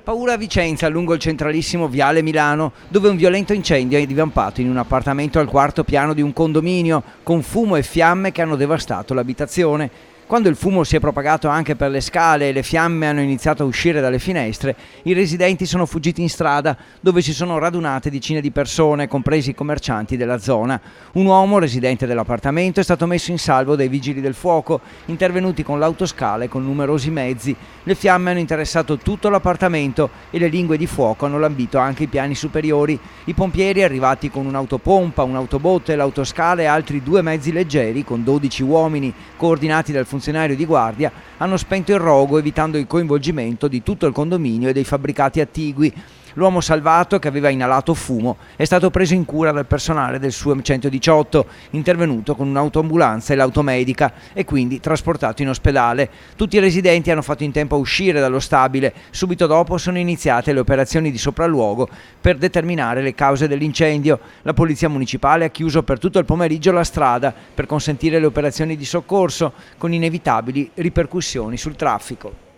Paura a Vicenza, lungo il centralissimo viale Milano, dove un violento incendio è divampato in un appartamento al quarto piano di un condominio, con fumo e fiamme che hanno devastato l'abitazione. Quando il fumo si è propagato anche per le scale e le fiamme hanno iniziato a uscire dalle finestre, i residenti sono fuggiti in strada, dove si sono radunate decine di persone, compresi i commercianti della zona. Un uomo, residente dell'appartamento, è stato messo in salvo dai vigili del fuoco, intervenuti con l'autoscala e con numerosi mezzi. Le fiamme hanno interessato tutto l'appartamento e le lingue di fuoco hanno lambito anche i piani superiori. I pompieri, arrivati con un'autopompa, un'autobotte, l'autoscala e altri 2 mezzi leggeri, con 12 uomini, coordinati dal funzionario di guardia, hanno spento il rogo, evitando il coinvolgimento di tutto il condominio e dei fabbricati attigui. L'uomo salvato, che aveva inalato fumo, è stato preso in cura dal personale del SUEM 118, intervenuto con un'autoambulanza e l'automedica, e quindi trasportato in ospedale. Tutti i residenti hanno fatto in tempo a uscire dallo stabile. Subito dopo sono iniziate le operazioni di sopralluogo per determinare le cause dell'incendio. La polizia municipale ha chiuso per tutto il pomeriggio la strada per consentire le operazioni di soccorso, con inevitabili ripercussioni sul traffico.